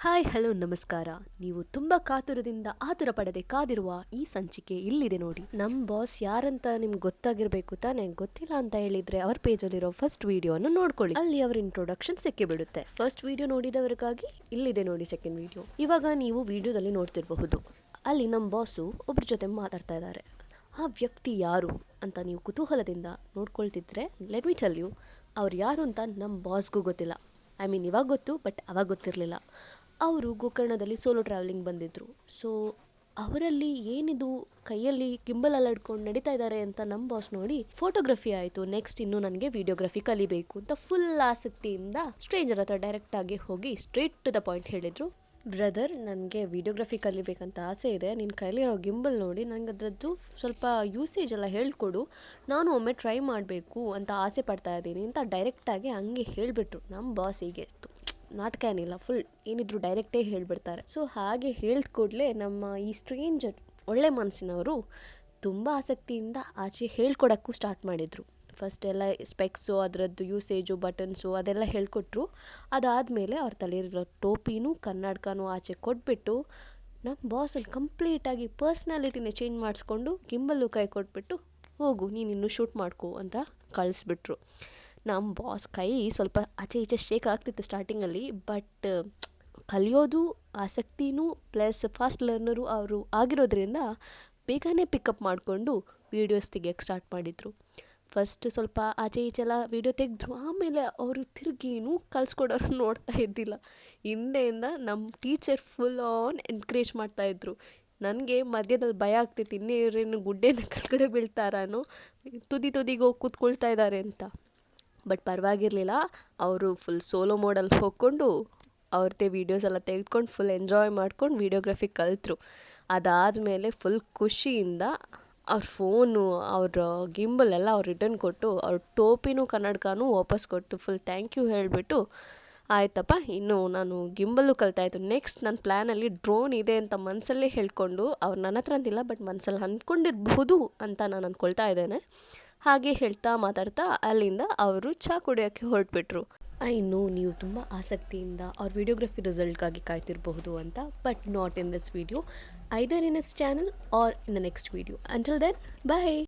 Hi hello ನಮಸ್ಕಾರ. ನೀವು ತುಂಬ ಕಾತುರದಿಂದ ಆತುರ ಪಡದೆ ಕಾದಿರುವ ಈ ಸಂಚಿಕೆ ಇಲ್ಲಿದೆ ನೋಡಿ. ನಮ್ಮ ಬಾಸ್ ಯಾರಂತ ನಿಮ್ಗೆ ಗೊತ್ತಾಗಿರ್ಬೇಕು ತಾನೆ? ಗೊತ್ತಿಲ್ಲ ಅಂತ ಹೇಳಿದ್ರೆ ಅವ್ರ ಪೇಜಲ್ಲಿರೋ ಫಸ್ಟ್ ವಿಡಿಯೋನ ನೋಡ್ಕೊಳ್ಳಿ, ಅಲ್ಲಿ ಅವ್ರ ಇಂಟ್ರೊಡಕ್ಷನ್ ಸಿಕ್ಕಿ ಬಿಡುತ್ತೆ. ಫಸ್ಟ್ ವಿಡಿಯೋ ನೋಡಿದವರಿಗಾಗಿ ಇಲ್ಲಿದೆ ನೋಡಿ ಸೆಕೆಂಡ್ ವಿಡಿಯೋ. ಇವಾಗ ನೀವು ವಿಡಿಯೋದಲ್ಲಿ ನೋಡ್ತಿರಬಹುದು, ಅಲ್ಲಿ ನಮ್ಮ ಬಾಸು ಒಬ್ರ ಜೊತೆ ಮಾತಾಡ್ತಾ ಇದ್ದಾರೆ. ಆ ವ್ಯಕ್ತಿ ಯಾರು ಅಂತ ನೀವು ಕುತೂಹಲದಿಂದ ನೋಡ್ಕೊಳ್ತಿದ್ರೆ ಲೆಟ್ ಮಿ ಟೆಲ್ ಯು, ಅವ್ರು ಯಾರು ಅಂತ ನಮ್ಮ ಬಾಸ್ಗೂ ಗೊತ್ತಿಲ್ಲ. ಇವಾಗ ಗೊತ್ತು, ಬಟ್ ಅವಾಗ ಗೊತ್ತಿರಲಿಲ್ಲ. ಅವರು ಗೋಕರ್ಣದಲ್ಲಿ ಸೋಲೋ ಟ್ರಾವೆಲಿಂಗ್ ಬಂದಿದ್ದರು. ಸೊ ಅವರಲ್ಲಿ ಏನಿದು ಕೈಯಲ್ಲಿ ಗಿಂಬಲ್ ಅಲ್ಲಾಡ್ಕೊಂಡು ನಡೀತಾ ಇದ್ದಾರೆ ಅಂತ ನಮ್ಮ ಬಾಸ್ ನೋಡಿ ಫೋಟೋಗ್ರಫಿ ಆಯಿತು, ನೆಕ್ಸ್ಟ್ ಇನ್ನು ನನಗೆ ವಿಡಿಯೋಗ್ರಫಿ ಕಲಿಬೇಕು ಅಂತ ಫುಲ್ ಆಸಕ್ತಿಯಿಂದ ಸ್ಟ್ರೇಂಜರ್ ಹತ್ರ ಡೈರೆಕ್ಟಾಗಿ ಹೋಗಿ ಸ್ಟ್ರೇಟ್ ಟು ದ ಪಾಯಿಂಟ್ ಹೇಳಿದರು. ಬ್ರದರ್, ನನಗೆ ವಿಡಿಯೋಗ್ರಫಿ ಕಲಿಬೇಕಂತ ಆಸೆ ಇದೆ. ನಿನ್ನ ಕೈಲಿರೋ ಗಿಂಬಲ್ ನೋಡಿ ನನಗೆ ಅದರದ್ದು ಸ್ವಲ್ಪ ಯೂಸೇಜ್ ಎಲ್ಲ ಹೇಳ್ಕೊಡು, ನಾನು ಒಮ್ಮೆ ಟ್ರೈ ಮಾಡಬೇಕು ಅಂತ ಆಸೆ ಪಡ್ತಾ ಇದ್ದೀನಿ ಅಂತ ಡೈರೆಕ್ಟಾಗಿ ಹಂಗೆ ಹೇಳಿಬಿಟ್ರು. ನಮ್ಮ ಬಾಸಿಗೆ ನಾಟಕ ಏನಿಲ್ಲ, ಫುಲ್ ಏನಿದ್ರು ಡೈರೆಕ್ಟೇ ಹೇಳಿಬಿಡ್ತಾರೆ. ಸೊ ಹಾಗೆ ಹೇಳಿದ ಕೂಡಲೇ ನಮ್ಮ ಈ ಸ್ಟ್ರೇಂಜರ್ ಒಳ್ಳೆ ಮನಸ್ಸಿನವರು ತುಂಬ ಆಸಕ್ತಿಯಿಂದ ಆಚೆ ಹೇಳ್ಕೊಡೋಕ್ಕೂ ಸ್ಟಾರ್ಟ್ ಮಾಡಿದರು. ಫಸ್ಟ್ ಎಲ್ಲ ಸ್ಪೆಕ್ಸು, ಅದರದ್ದು ಯೂಸೇಜು, ಬಟನ್ಸು ಅದೆಲ್ಲ ಹೇಳ್ಕೊಟ್ರು. ಅದಾದಮೇಲೆ ಅವ್ರ ತಲೆಯಿರೋ ಟೋಪಿನೂ ಕನ್ನಡಕನೂ ಆಚೆ ಕೊಟ್ಬಿಟ್ಟು ನಮ್ಮ ಬಾಸನ್ನು ಕಂಪ್ಲೀಟಾಗಿ ಪರ್ಸ್ನಾಲಿಟಿನೇ ಚೇಂಜ್ ಮಾಡಿಸ್ಕೊಂಡು ಗಿಂಬಲ್ಲು ಕೈ ಕೊಟ್ಬಿಟ್ಟು ಹೋಗು ನೀನಿನ್ನು ಶೂಟ್ ಮಾಡ್ಕೊ ಅಂತ ಕಳಿಸ್ಬಿಟ್ರು. ನಮ್ಮ ಬಾಸ್ ಕೈ ಸ್ವಲ್ಪ ಆಚೆ ಈಚೆ ಶೇಕ್ ಆಗ್ತಿತ್ತು ಸ್ಟಾರ್ಟಿಂಗಲ್ಲಿ, ಬಟ್ ಕಲಿಯೋದು ಆಸಕ್ತಿನೂ ಪ್ಲಸ್ ಫಾಸ್ಟ್ ಲರ್ನರು ಅವರು ಆಗಿರೋದ್ರಿಂದ ಬೇಗನೆ ಪಿಕಪ್ ಮಾಡಿಕೊಂಡು ವೀಡಿಯೋಸ್ ತೆಗಿಯೋಕ್ಕೆ ಸ್ಟಾರ್ಟ್ ಮಾಡಿದರು. ಫಸ್ಟ್ ಸ್ವಲ್ಪ ಆಚೆ ಈಚೆಲ್ಲ ವೀಡಿಯೋ ತೆಗೆದ್ರು, ಆಮೇಲೆ ಅವರು ತಿರುಗಿನೂ ಕಲಿಸ್ಕೊಡೋರು ನೋಡ್ತಾ ಇದ್ದಿಲ್ಲ. ಹಿಂದೆಯಿಂದ ನಮ್ಮ ಟೀಚರ್ ಫುಲ್ ಆನ್ ಎನ್ಕರೇಜ್ ಮಾಡ್ತಾಯಿದ್ರು. ನನಗೆ ಮಧ್ಯದಲ್ಲಿ ಭಯ ಆಗ್ತಿತ್ತು, ಇನ್ನೇ ಇವರೇನು ಗುಡ್ಡೆನ ಕೆಳಗಡೆ ಬೀಳ್ತಾರಾನೋ, ತುದಿಗೆ ಹೋಗಿ ಕೂತ್ಕೊಳ್ತಾ ಇದ್ದಾರೆ ಅಂತ. ಬಟ್ ಪರವಾಗಿರಲಿಲ್ಲ, ಅವರು ಫುಲ್ ಸೋಲೋ ಮೋಡಲ್ಲಿ ಹೋಗ್ಕೊಂಡು ಅವ್ರದ್ದೇ ವೀಡಿಯೋಸ್ ಎಲ್ಲ ತೆಗೆದುಕೊಂಡು ಫುಲ್ ಎಂಜಾಯ್ ಮಾಡ್ಕೊಂಡು ವೀಡಿಯೋಗ್ರಫಿ ಕಲಿತರು. ಅದಾದಮೇಲೆ ಫುಲ್ ಖುಷಿಯಿಂದ ಅವ್ರ ಫೋನು, ಅವ್ರ ಗಿಂಬಲ್ ಎಲ್ಲ ಅವ್ರು ರಿಟರ್ನ್ ಕೊಟ್ಟು, ಅವ್ರ ಟೋಪಿನೂ ಕನ್ನಡಕನೂ ವಾಪಸ್ ಕೊಟ್ಟು ಫುಲ್ ಥ್ಯಾಂಕ್ ಯು ಹೇಳಿಬಿಟ್ಟು, ಆಯ್ತಪ್ಪ ಇನ್ನು ನಾನು ಗಿಂಬಲ್ಲು ಕಲಿತಾಯಿತ್ತು, ನೆಕ್ಸ್ಟ್ ನನ್ನ ಪ್ಲ್ಯಾನಲ್ಲಿ ಡ್ರೋನ್ ಇದೆ ಅಂತ ಮನಸ್ಸಲ್ಲೇ ಹೇಳ್ಕೊಂಡು, ಅವ್ರು ನನ್ನ ಹತ್ರ ಅಂತಿಲ್ಲ ಬಟ್ ಮನಸ್ಸಲ್ಲಿ ಅಂದ್ಕೊಂಡಿರಬಹುದು ಅಂತ ನಾನು ಅಂದ್ಕೊಳ್ತಾ ಇದ್ದೇನೆ. ಹಾಗೆ ಹೇಳ್ತಾ ಮಾತಾಡ್ತಾ ಅಲ್ಲಿಂದ ಅವರು ಚಹಾ ಕುಡಿಯೋಕ್ಕೆ ಹೊರಟ್ಬಿಟ್ರು. ಇನ್ನು ನೀವು ತುಂಬ ಆಸಕ್ತಿಯಿಂದ ಅವ್ರ ವಿಡಿಯೋಗ್ರಫಿ ರಿಸಲ್ಟ್ಗಾಗಿ ಕಾಯ್ತಿರಬಹುದು ಅಂತ, but not in this video, either in this channel or in the next video. Until then, bye.